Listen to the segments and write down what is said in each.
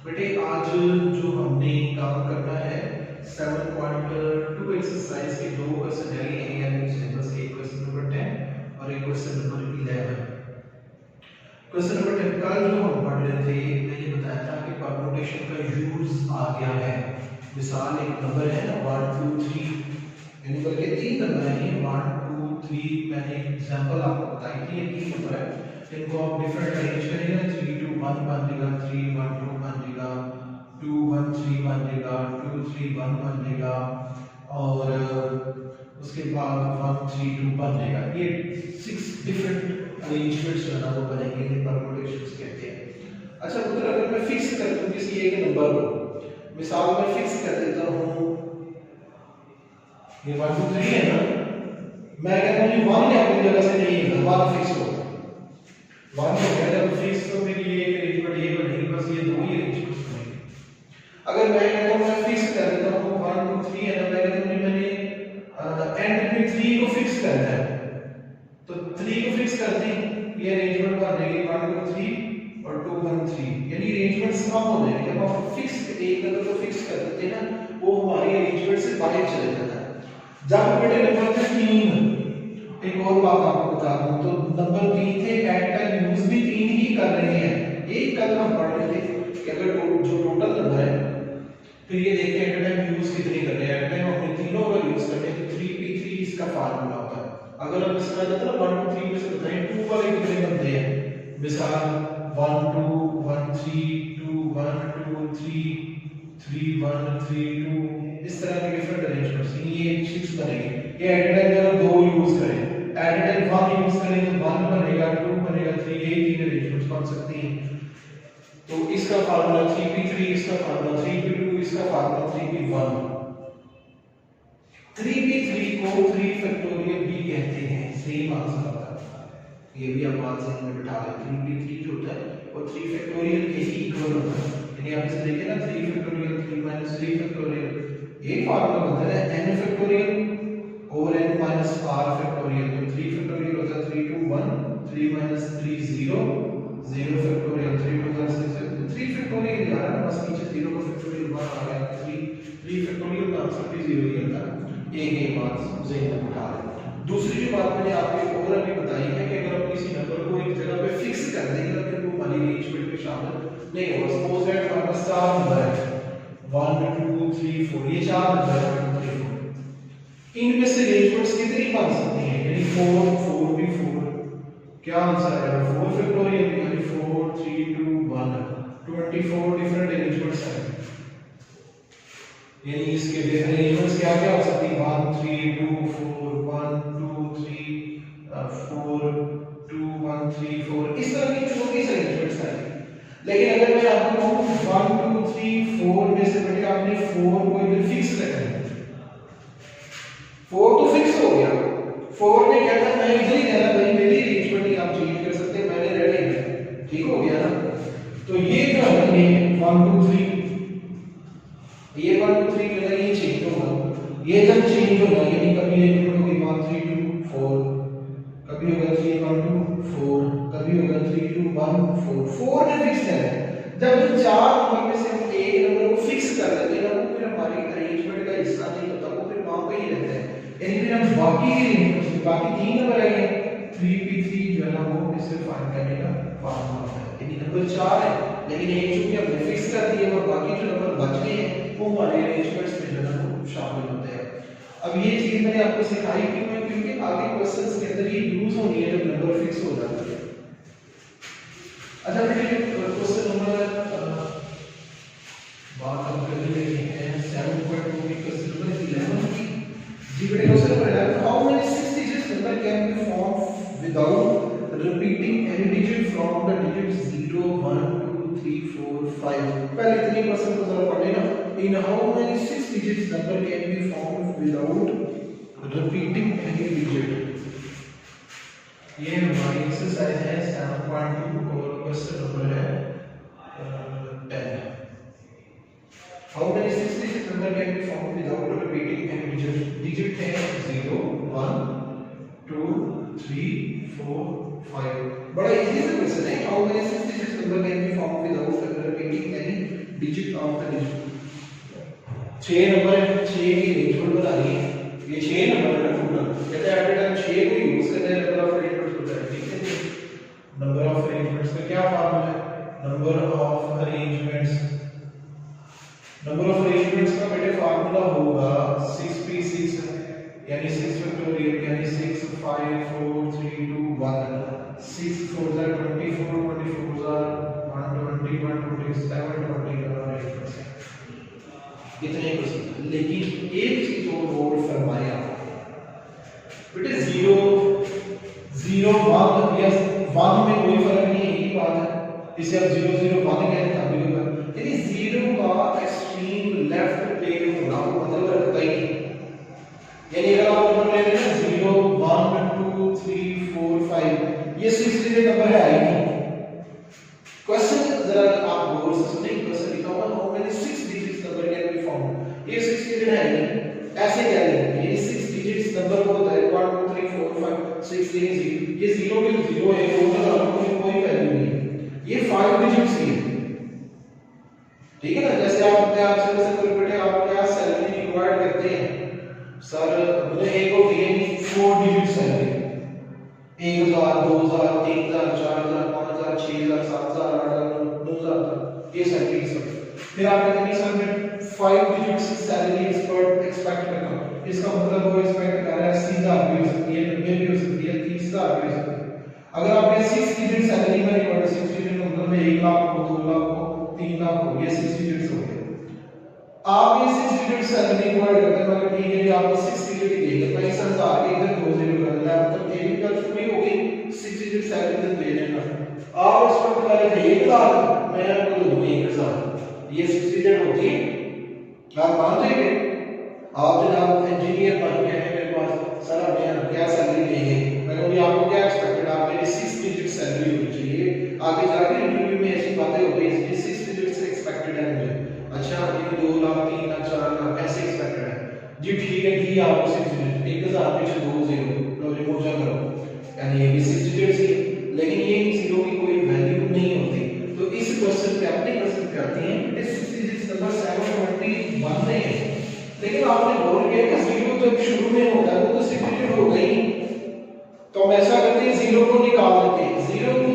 बेटे आज जो हमने काम करना है 7.2 एक्सरसाइज के दो क्वेश्चन है, ये यानी सिलेबस के क्वेश्चन नंबर 10 और एक क्वेश्चन नंबर 11। क्वेश्चन नंबर 10 कल जो हम पढ़ रहे थे, मैंने ये बताया था कि परम्यूटेशन का यूज आ गया है। मिसाल एक नंबर है ना 1 2 3, यानी बल्कि तीन नंबर है, 1 2 3, मैंने एग्जांपल आपको बताई थी। ये तीन नंबर है, इनको आप डिफरेंट अरेंज करेंगे ना, 3 2 1 बनेगा, 3 1 2 बनेगा, 2 1 3 बनेगा, 2 3 1 बनेगा और उसके बाद 1 3 2 बनेगा। ये 6 डिफरेंट अरेंजमेंट्स जो है ना वो बनेंगे, इन्हें परम्यूटेशंस कहते हैं। अच्छा पुत्र, अगर मैं फिक्स कर दूं किसी एक नंबर को, मिसाल में फिक्स कर देता हूं ये 1 2 3 है ना, मैं कहता हूं 1 है अपनी जगह से नहीं है, 1 फिक्स हो 1 हो गया जब फिक्स, तो फिर ये एक अरेंजमेंट ये बनेगी, बस ये दो ही अरेंजमेंट्स बनेंगे। अगर मैं कहता हूं मैं फिक्स कर देता हूं 1 2 3 है ना, मैं कहता हूं मैंने एंड में 3 को फिक्स करना है, तो 3 को फिक्स करते हैं, ये अरेंजमेंट बनेगी 1 2 3 और 2 1 3, यानी अरेंजमेंट्स कम हो जाएंगे। जब आप फिक्स एक नंबर को फिक्स कर देते हैं ना, वो हमारी अरेंजमेंट से बाहर चले जाता है। जब बेटे नंबर थे 3, एक और बात आपको बता दूं, तो नंबर 3 थे, ऐड का यूज भी 3 ही कर रहे हैं। यही कल हम पढ़ रहे थे कि अगर जो टोटल नंबर है, फिर ये देखते हैं टाइम यूज कितने कर रहे हैं। एट टाइम हमने तीनों का यूज करने तो 3p3 इसका फार्मूला होता है। अगर हम इसका मतलब 1 2 3 में से बताएं 2 वाले कितने बनते हैं, मिसाल 1 2 1 3 2 1 2 3 3 1 3 2, इस तरह के डिफरेंट अरेंजमेंट्स, ये 6 बनेंगे। ये एट टाइम अगर दो यूज करें, एट टाइम 1 यूज करें तो 1 बनेगा, 2 बनेगा, 3, ये तीन अरेंजमेंट्स बन सकती हैं। तो इसका फार्मूला 3p3, इसका फार्मूला 3p2, इसका फार्मूला 3p1। 3p3 को 3 फैक्टोरियल भी कहते हैं, सेम आंसर आता है। ये भी आप बात से में बिठा लें, 3p3 जो होता है वो 3 फैक्टोरियल के ही इक्वल होता है। यानी आप इसे देखें ना, 3 फैक्टोरियल 3 3 फैक्टोरियल, ये फार्मूला बनता है n factorial over n r factorial. तो 3 फैक्टोरियल होता है 3 2 1, 3 3 0, 0 फैक्टोरियल 3 2 6, 3 फैक्टोरियल यार बस नीचे 0 का फैक्टोरियल 1 आ गया, 3 फैक्टोरियल का आंसर भी 0 ही आता है। एक बात ज़हन में बिठा लें। दूसरी जो बात मैंने आपको और अभी बताई है कि अगर आप किसी नंबर को एक जगह पे फिक्स कर देंगे तो फिर वो हमारी अरेंजमेंट में शामिल नहीं होगा। सपोज दैट हमारे पास 4 नंबर है 1 2 3 4, ये 4 नंबर है 1 2 3 4, इनमें से अरेंजमेंट्स कितनी बन सकती हैं, यानी 4 4 भी 4, क्या आंसर आएगा 4 फैक्टोरियल, यानी 4 3 2 1, 24 डिफरेंट अरेंजमेंट्स हैं। यानी इसके अरेंजमेंट्स क्या क्या हो सकती है, 1 3 2 4 1 2 3 4 2 1 3 4, इस तरह की छोटी सी अरेंजमेंट्स हैं। लेकिन अगर मैं आपको कहूं 1 2 3 4 में से बेटे आपने 4 को इधर फिक्स करना है, 4 तो फिक्स हो गया, 4 ने कहता मैं इधर ही रहना भाई, मेरी अरेंजमेंट ही आप चेंज कर सकते हैं, मैंने रहना है, ठीक हो गया ना। तो ये जो है 1 2 3, ये 1 2 3 जो है ये चेंज होगा, ये जब चेंज होगा यानी कभी ये होगी 1 3 2 4, कभी होगा 3 1 2 4, कभी होगा 3 2 1 4, 4 ने फिक्स है। जब चार नंबर में से हम एक नंबर को फिक्स कर देते हैं ना, वो फिर हमारी अरेंजमेंट का हिस्सा नहीं होता, वो फिर वहां पे ही रहता है। यानी फिर हम बाकी तीन नंबर आएंगे, 3p3 जो है ना वो इसे फाइंड करने का फार्मूला है। यानी नंबर 4 है, लेकिन एक चूंकि हमने फिक्स कर दिया और बाकी जो नंबर बच गए हैं वो हमारे अरेंजमेंट्स में जो है ना शामिल होते हैं। अब ये चीज मैंने आपको सिखाई क्यों है, क्योंकि आगे क्वेश्चंस के अंदर ये यूज होनी है जब नंबर फिक्स हो जाता है। अच्छा देखिए क्वेश्चन नंबर बात हम कर लेते हैं 7.2 की, क्वेश्चन नंबर 11 की। जी बेटे question number 11, how many 6 digit number can be form without repeating any digit from the digit 0 1 2 3 4 5। पहले इतने क्वेश्चन को जरा पढ़े ना, in how many 6 digit number can be form without repeating any digit. ये हमारी एक्सरसाइज है 7.2 और क्वेश्चन नंबर है 10। How many 6 digit number can be form without repeating any digit. Digit है 0 1 2 3 4 5। बड़ा इजी सा क्वेश्चन है, how many 6 digit number can be form without repeating any digit of the digit 6 number है, 6 की arrangement बना रही है, ये 6 नंबर है टोटल, कहते हैं एट टाइम 6 को यूज करते हैं नंबर ऑफ अरेंजमेंट्स होता है, ठीक है। नंबर ऑफ अरेंजमेंट्स का क्या फॉर्मूला है, नंबर ऑफ अरेंजमेंट्स का बेटे फार्मूला होगा 6p6 यानी 6 फैक्टोरियल यानी 6 5 4 3 2 1 6 4 are 24 24 are 120 127 20 इतने परसेंट। लेकिन एक चीज और नोट फरमाया बेटे 0 0 1 या 1 में कोई फर्क नहीं है, यही बात है, इसे आप 0 0 1 कहते हैं तभी होगा, यानी 0 का एक्सट्रीम लेफ्ट टेल होना वो मतलब रखता ही नहीं, यानी अगर आप नंबर ले लेना 0 1 2 3 4 5 ये 6 डिजिट नंबर है ही नहीं। क्वेश्चन जरा आप गौर से सुनिए, क्वेश्चन लिखा हुआ how many 6 digits number can be found, ये 6 डिजिट है नहीं, ऐसे क्या लेंगे, ये 6 डिजिट्स नंबर को होता है 1 2 3 4 5 6 3 0, ये 0 भी 0 है, कोई वैल्यू नहीं, ये 5 डिजिट्स ही है, ठीक है ना। जैसे आपने आपसे वैसे बेटे आप क्या सैलरी रिक्वायर्ड करते हैं, सर मुझे एक होती है 4 डिजिट सैलरी, 1000 2000 3000 4000 5000 6000 7000 8000 9000 ये सैलरी सब, फिर आपने कहीं सर मैं 5 डिजिट सैलरी एक्सपेक्ट करता हूं, इसका मतलब वो एक्सपेक्ट कर रहा है 80000 भी हो सकती है, 90 भी हो सकती है, 30000 भी हो सकती है। अगर आपने 6 डिजिट सैलरी में रिकॉर्ड 6 डिजिट मतलब में 1 लाख हो 2 लाख हो 3 लाख हो, ये 6 डिजिट्स हो गए, आप ये 6 डिजिट सैलरी रिकॉर्ड करते हैं, मतलब ठीक है जी आपको 6 डिजिट ही देंगे, 65000 के इधर 2 जीरो कर दिया, मतलब ये भी कर पूरी हो गई, 6 डिजिट सैलरी तो दे देना, आप इस पर पहले 1 लाख मैं आपको दूं 1000, ये 6 डिजिट होती है, आप मान लेंगे, आप जनाब इंजीनियर बन गए हैं मेरे पास, सर आप क्या सैलरी लेंगे, मैंने बोली आपको क्या एक्सपेक्टेड, आप मेरी 6 डिजिट सैलरी होनी चाहिए, आगे जाके इंटरव्यू में ऐसी बातें हो गई, ये 6 डिजिट से एक्सपेक्टेड है मुझे, अच्छा ये 2 लाख 3 लाख 4 लाख ऐसे एक्सपेक्टेड है जी, ठीक है दी आपको 6 डिजिट 1000 में से 2 जीरो लो रिमूव करो, यानी ये भी 6 डिजिट ही, लेकिन ये जीरो की कोई वैल्यू नहीं होती, तो इस क्वेश्चन पे अपने क्वेश्चन पे आते हैं ये 6 डिजिट नंबर 721 नहीं है, लेकिन आपने गौर किया कि जीरो जब शुरू में होता है वो तो 6 डिजिट हो गई, तो हम ऐसा करते हैं जीरो को निकाल देते हैं, जीरो को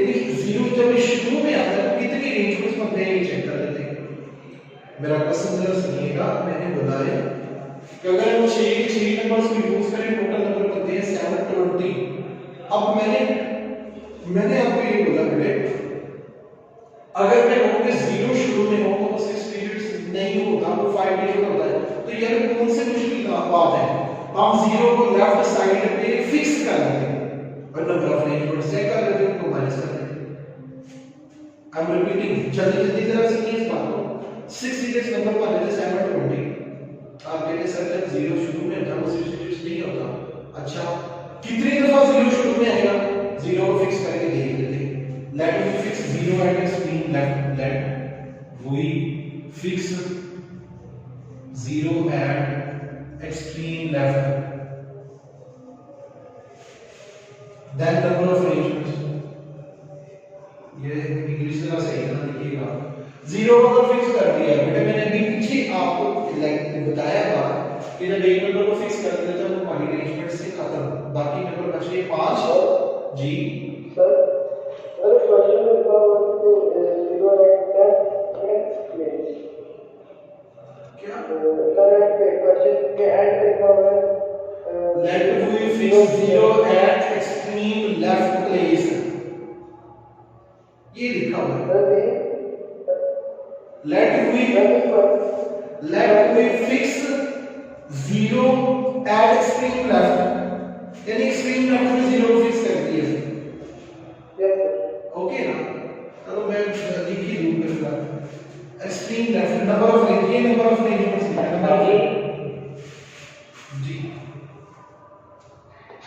यदि जीरो जब शुरू में आता है कितनी रेंज में बनते हैं ये चेक कर लेते हैं। मेरा क्वेश्चन जरा सुनिएगा, मैंने बताया कि अगर हम 6 नंबर्स को यूज करें टोटल नंबर बनते हैं 720। अब मैंने आपको ये बोला बेटे अगर मैं कहूं कि जीरो शुरू में हो तो 6 डिजिट्स नहीं होता, वो 5 डिजिट होता है, तो यार कौन से मुश्किल बात है, हम जीरो को लेफ्ट साइड पे फिक्स कर लेते हैं और नंबर ऑफ अरेंजमेंट्स चेक कर लेते हैं, उनको माइनस कर लेते हैं। आई एम रिपीटिंग, जल्दी जरा सुनिए इस बात को, 6 डिजिट्स नंबर पर लेते 720, आप कहते सर जब जीरो शुरू में होता है वो 6 डिजिट्स नहीं होता, अच्छा कितनी दफा जीरो शुरू में आएगा, जीरो को फिक्स करके देख लेते हैं, let me fix zero at extreme left, let we fix zero at extreme left, then number of arrangements, ये इंग्लिश जरा सही ना लिखिएगा, जीरो को तो फिक्स कर दिया बेटे, मैंने अभी पीछे आपको बताया था कि जब एक नंबर को फिक्स कर देते हैं तो हमारी अरेंजमेंट से खत्म, बाकी नंबर बचे 5 जी सर अगर क्वेश्चन में लिखा हुआ है कि जीरो एट प्लेस क्या सर क्वेश्चन के एंड पे लिखा हुआ है let we fix zero at extreme left place, ये लिखा हुआ है, let we fix zero at extreme left, यानी एक्सट्रीम लेफ्ट में जीरो को फिक्स कर दिया, ओके ना, चलो मैं लिख ही दूं फिर extreme left number of range, ये नंबर ऑफ अरेंजमेंट्स लिखा है नंबर ऑफ जी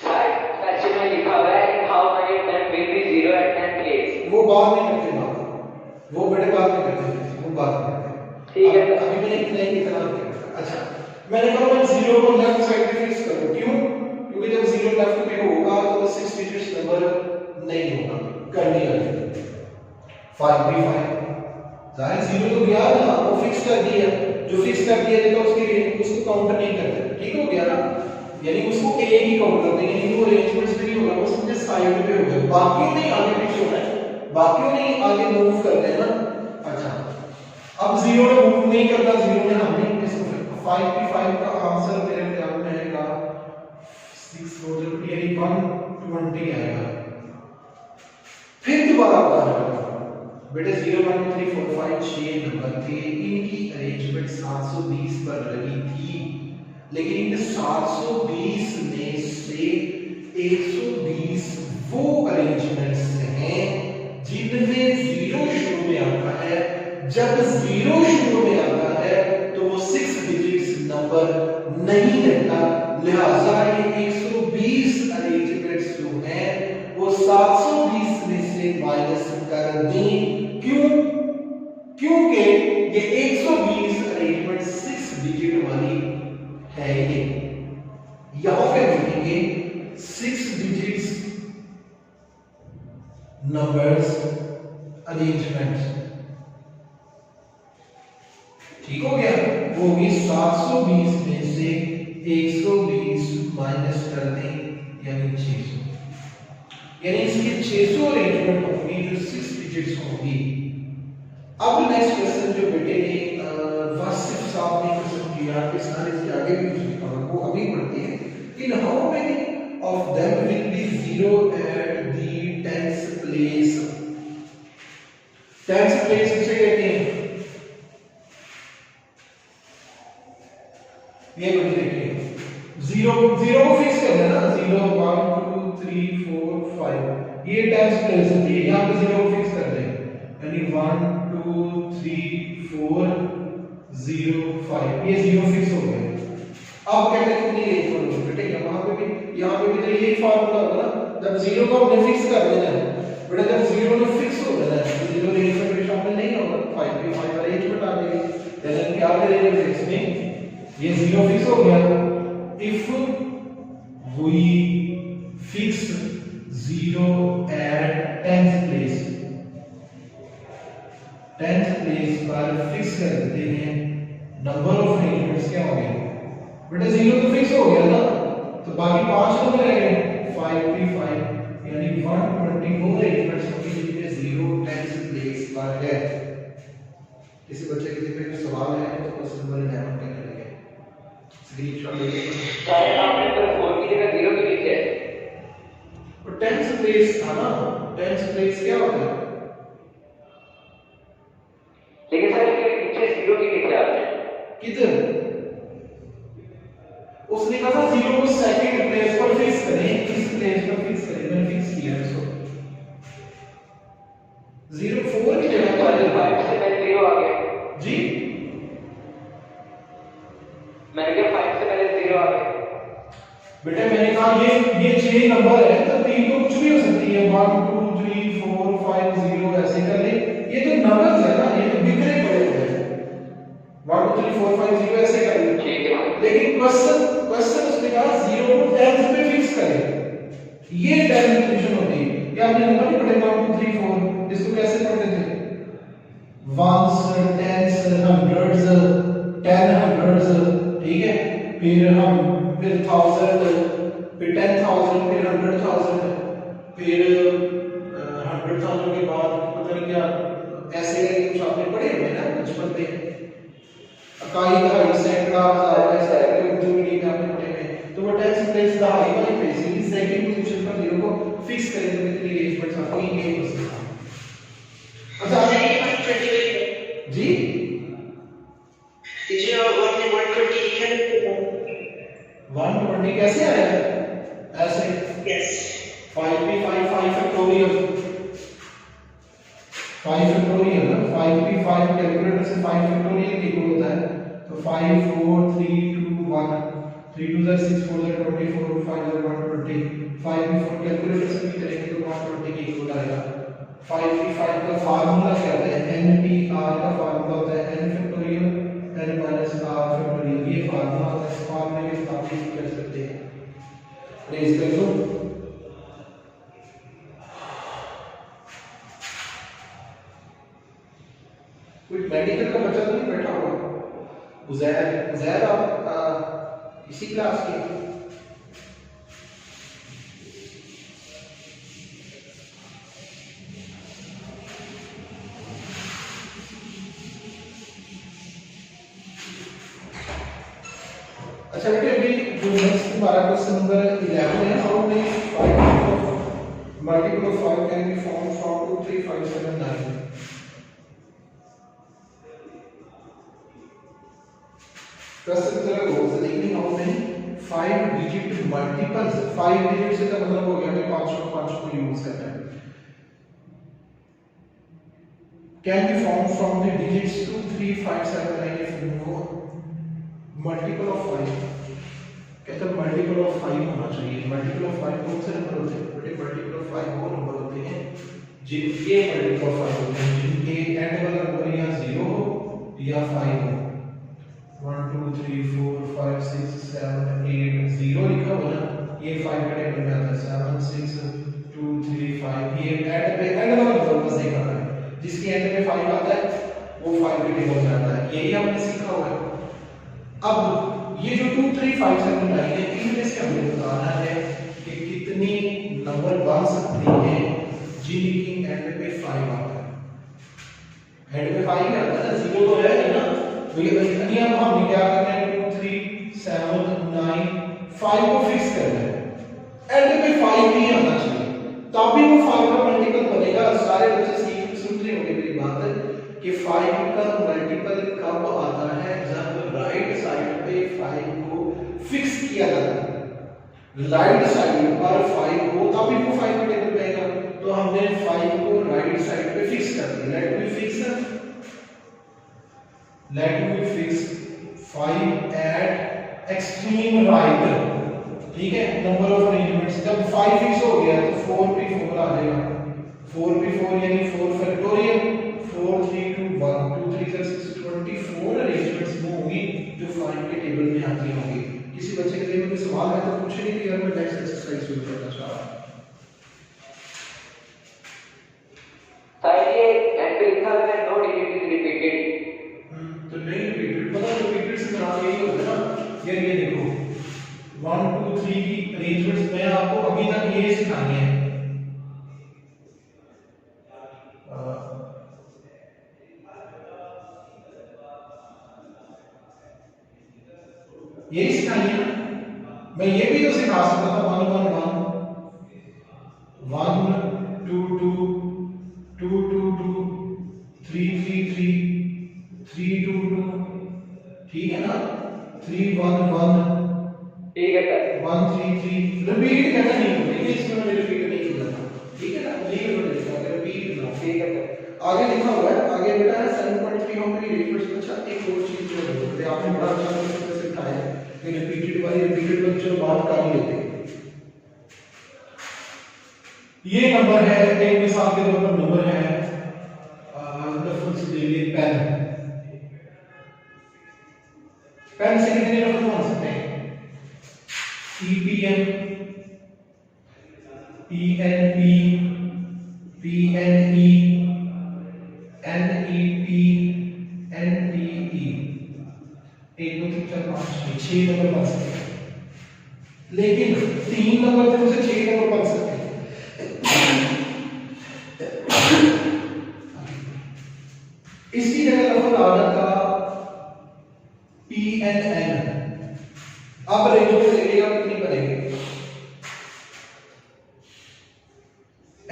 क्वेश्चन में लिखा हुआ है how many time will be zero at that place, वो बात नहीं करते, बात वो बड़े बात नहीं करते, वो बात नहीं करते, ठीक है अभी मैंने इतना ही कितना किया, अच्छा मैंने कहा मैं जीरो को लेफ्ट साइड पे फिक्स करूं, क्यों, क्योंकि जब जीरो लेफ्ट पे होगा तो 6 डिजिट नंबर नहीं होगा, करनी है 5 भी 5 जाहिर जीरो तो गया ना, वो फिक्स कर दिया, जो फिक्स कर दिया तो उसकी रेंज उसको काउंट नहीं करते, ठीक हो गया ना, यानी उसको ए ही काउंट करते हैं, यानी वो अरेंजमेंट्स पे नहीं होगा, वो समझे साइड पे होगा, बाकियों में आगे पीछे होना है, बाकियों में आगे मूव करते हैं ना। अच्छा अब जीरो ने मूव नहीं करता, जीरो ने हमने इसको 5p5 का आंसर मेरे ख्याल में आएगा 6 यानी 120 आएगा। फिर दोबारा बताना बेटे 0 1 2 3 4 5 6 नंबर थे, इनकी अरेंजमेंट 720 पर लगी थी, लेकिन इन 720 में से 120 वो अरेंजमेंट्स हैं जिनमें 0 शुरू में आता है। जब 0 शुरू में आता है तो वो 6 डिजिट्स नंबर नहीं रहता, लिहाजा ये 120 अरेंजमेंट्स जो हैं वो 720 में से माइनस कर दें। क्यों? क्योंकि ये 120 अरेंजमेंट 6 डिजिट वाली है। ये यहां पे लिखेंगे 6 डिजिट्स नंबर्स अरेंजमेंट, ठीक हो गया, वो भी 720 में से 120 माइनस कर दें यानी 600, यानी इसकी 600 अरेंजमेंट होंगी जो 6 डिजिट्स होंगी। अब नेक्स्ट क्वेश्चन जो बेटे ने वासिफ साहब ने क्वेश्चन किया, इस सारे से आगे भी कुछ लिखा हुआ वो अभी पढ़ते हैं। In how many of them will be 0 at the 10th place. 10th place किसे कहते हैं? ये बड़ी देखिए 0 0 को फिक्स कर देना, 0 1 2 3 4 5 ये 10th प्लेस होती है, यहां पे 0 को फिक्स कर दें यानी 1 2 3 4 0 5 ये 0 फिक्स हो गया। अब कहते हैं कितनी रेंज पर होगी बेटे, यहां पे भी तो यही फार्मूला होगा ना, जब 0 को हमने फिक्स कर देना है बेटा, जब 0 ने फिक्स हो जाना है तो 0 रेंज में शामिल नहीं होगा, 5 पे 5 अरेंजमेंट आ जाएगी, यानी क्या करेंगे इसमें ये 0 फिक्स हो गया। If we fix 0 at 10th place, 10th place पर फिक्स कर देते हैं, नंबर ऑफ अरेंजमेंट्स क्या हो गए बेटा, 0 तो फिक्स हो गया ना, तो बाकी 5 नंबर रह गए 5p5 यानी 124 अरेंजमेंट्स होंगी जिनमें 0 10th प्लेस पर है। किसी बच्चे के दिमाग में सवाल है तो क्वेश्चन नंबर 11 पे करेंगे, स्क्रीनशॉट लेके। सर आपने तो 4 की जगह 0 क्यों लिखा है? और 10th प्लेस था ना, 10th प्लेस क्या होता है? लेकिन सर इसके पीछे 0 क्यों लिखा आपने? किधर? उसने कहा था 0 को सेकंड प्लेस पर फिक्स करें, किस प्लेस पर फिक्स करें, मैंने फिक्स किया इसको 0 4 की जगह पर 5 से पहले 0 आ गया जी, मैंने कहा 5 से पहले 0 आ गया बेटा मैंने कहा ये 6 नंबर है तो 3 तो कुछ भी हो सकती है, 1 2 3 4 5 0 ऐसे कर ले, ये तो नंबर्स है ना, ये तो बिखरे पड़े हुए हैं, 1 2 3 4 5 0 ऐसे कर ले, ठीक है। लेकिन क्वेश्चन उसने कहा 0 को 10th पे फिक्स करें, ये 10th पोजीशन होती है। क्या आपने नंबर नहीं पढ़े 1 2 3 4, इसको कैसे पढ़ते थे? वंस, टेंस, हंड्रेड्स, 10 हंड्रेड्स, ठीक है, फिर 1000, फिर 10,000, फिर 100,000, फिर 100,000 के बाद पता नहीं क्या ऐसे कुछ आपने पढ़े हुए ना बचपन में, इकाई दहाई सैकड़ा हजार ऐसे उर्दू मीडियम में आपने पढ़े हुए, तो वो 10th प्लेस दहाई वाली प्लेस है, सेकंड पोजीशन पर 0 को फिक्स करें तो कितनी अरेंजमेंट्स आपकी ये क्वेश्चन था। अच्छा जी टीचर आपने 120 लिखा है 120 कैसे आया? ऐसे यस 5p5 5 फैक्टोरियल, 5 फैक्टोरियल ना, 5p5 कैलकुलेटर से 5 फैक्टोरियल इक्वल होता है, तो 5 4 3 2 1 3 2 6 4 24 5 120, 5p4 कैलकुलेटर से भी करेंगे तो 120 के इक्वल आएगा। 5p5 का फार्मूला क्या होता है? npr का फार्मूला होता है n factorial n minus r factorial, ये फार्मूला होता है, इस फार्मूले के साथ ही कर सकते हैं। रेज कर दो, कोई मेडिकल का बच्चा तो नहीं बैठा हुआ? उजैर आप इसी क्लास के? अच्छा बेटे, अभी जो नेक्स्ट हमारा क्वेश्चन नंबर 11 है, how many multiple of 5 can be form from 2 3 5 7 9? Question जरा गौर से देखिए, how many 5 digit multiples, 5 digit से का मतलब हो गया कि 5 को यूज करना है, can be form from the digits 2 3 5 7 9 if no multiple of 5, कहते हैं मल्टीपल ऑफ 5 होना चाहिए। मल्टीपल ऑफ 5 कौन से नंबर होते हैं बेटे? मल्टीपल ऑफ 5 वो नंबर होते हैं जिनके मल्टीपल ऑफ 5 होते हैं, जिनके एंड वाला नंबर या 0 हो या 5 हो। 1 2 3 4 5 6 7 8 0 लिखा हुआ ना, ये 5 का टेबल में आता है। 7 6 2 3 5, ये एंड वाला नंबर बस देखा है, जिसके एंड में 5 आता है वो 5 के टेबल में आता है। यही हमने सीखा हुआ है। अब ये जो 2 3 5 7 9 है, इनमें से हमें बताना है कि कितनी नंबर बन सकती हैं जिनकी एंड पे 5 आता है। एंड पे 5 ही आता है ना, 0 तो है ना, तो ये इतनी हम हमने क्या करना है? 2 3 7 9 5 को फिक्स करना है, एंड पे 5 ही आना चाहिए, तभी वो 5 का मल्टीपल बनेगा। सारे बच्चे सुन रहे होंगे मेरी बात कि 5 का मल्टीपल कब आता है? जब राइट साइड पे 5 को फिक्स किया जाता है। राइट साइड पर 5 हो तभी वो 5 का टेबल बनेगा। तो हमने 5 को राइट साइड पे फिक्स कर दिया। Late me fix 5 eight extreme right, ठीक है। नंबर ऑफ अरेंजमेंट्स, जब 5 फिक्स हो गया तो 4p4 आ जाएगा। 4p4 यानी 4 फैक्टोरियल, 4 3 2 1 2 3 6 24 अरेंजमेंट्स वो होंगी जो 5 के टेबल में आती होंगी। किसी बच्चे के लिए कोई सवाल है तो पूछे, नहीं तो यार मैं नेक्स्ट एक्सरसाइज शुरू करना चाह रहा हूं। सर ये एंड पे लिखा है नो डिजिट इज रिपीटेड, तो नहीं रिपीटेड, मतलब रिपीटेड से मतलब यही होता है ना। ये देखो 1 2 3 की अरेंजमेंट्स मैं आपको अभी तक ये सिखानी है। यही सिखानी है। मैं ये भी तो सिखा सकता था 1 1 1 1 2 2 2 2 2 3 3 3 3 2 2, ठीक है ना। 3 1 1, ठीक है सर। 1 3 3 रिपीट करना नहीं है, देखिए इसमें मैंने रिपीट नहीं किया था, ठीक है ना। ये मैंने लिखा है रिपीट ना, ठीक है सर। आगे लिखा हुआ है, आगे बेटा है 7.3 हाउ मेनी रिपीट्स। अच्छा एक और चीज जो है आपने बड़ा अच्छा तरीके से सिखाया है कि रिपीटेड वाली रिपीटेड बच्चों बात कर ही लेते हैं। ये नंबर है, एक मिसाल के तौर पर नंबर है लफ्ज ले लिए पेन। पेन से कितने लफ्ज बन सकते हैं? EPN, PNP, PNE, NEP, NPE। 1 2 3 4 5 6 number बन सकते हैं, लेकिन 3 नंबर पे उसे 6 नंबर बन सकते हैं। इसकी जगह लफ्ज आ जाता PNN। अब अरेंजमेंट देखिएगा कितनी बनेगी।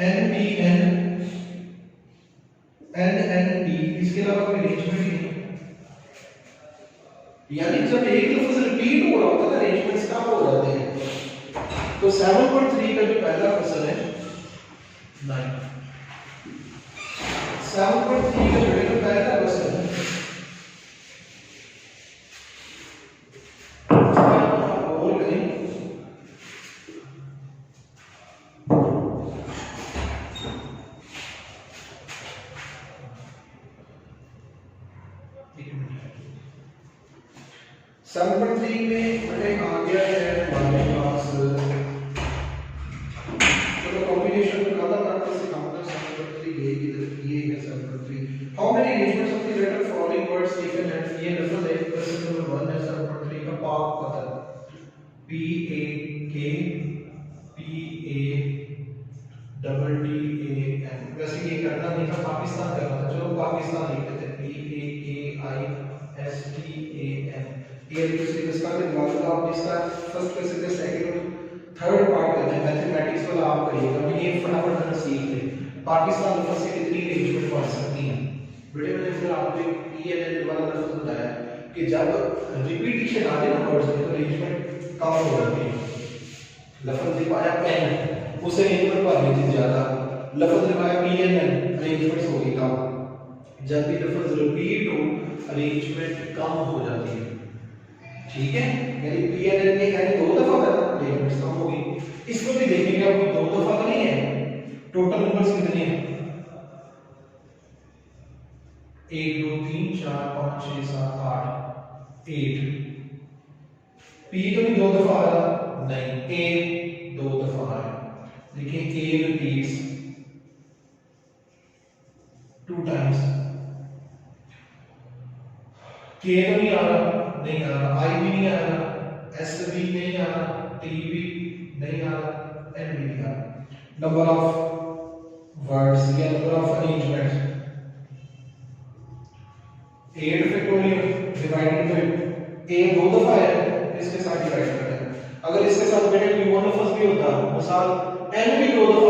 NPN, NNP, इसके अलावा कोई अरेंजमेंट ही नहीं। यानी जब एक लफ्ज रिपीट हो रहा होता है अरेंजमेंट्स कम हो जाते हैं। तो 7.3 का जो पहला क्वेश्चन है 9, 7.3 का जो पहला क्वेश्चन है और कहीं सैंपल 3 में बड़े आ गया है हमारे पास। चलो कॉम्बिनेशन को खत्म करके सिखाऊंगा। सैंपल 3 ये इधर ये है sample 3। How many arrangements of the letter पता है PAKPADDAN, वैसे ये करना नहीं था, पाकिस्तान करना था, चलो पाकिस्तान लिख देते हैं PAKISTAN। ये सिलेबस का दिन बाद आप इसका फर्स्ट का सिलेबस सेकंड और थर्ड पार्ट करते हैं, मैथमेटिक्स वाला आप करिएगा। मैं ये फटाफट सीख ले पाकिस्तान लफ्ज से कितनी अरेंजमेंट बन सकती है। बेटे मैंने फिर आपको एक PNN वाला लफ्ज बताया कि जब रिपीटिशन आ जाए ना वर्ड्स में तो अरेंजमेंट कम हो जाती है। लफ्ज लिखवाया पेन, उसे अरेंजमेंट बढ़ गई थी ज्यादा, लफ्ज लिखवाया PNN, अरेंजमेंट हो गई कम। जब भी लफ्ज रिपीट हो अरेंजमेंट कम हो जाती है, ठीक है। यानी PNN ने यानी 2 दफा करना, अरेंजमेंट कम हो गई। इसको भी देखेंगे, अब 2 दफा तो नहीं है, टोटल नंबर्स कितने हैं 1 2 3 4 5 6 7 8 8। P तो नहीं 2 दफा आया, नहीं, A 2 दफा आया। देखिए A रिपीट्स 2 टाइम्स। K तो नहीं आ रहा, नहीं आ रहा, I भी नहीं आ रहा, S भी नहीं आ रहा, T भी नहीं आ रहा, N भी नहीं आ रहा। नंबर ऑफ वर्ड्स या number of arrangements 8 factorial divided by A 2 दफा है, इसके साथ डिवाइड करते हैं। अगर इसके साथ बेटे कोई और लफ्ज भी होता, मिसाल N भी 2 दफा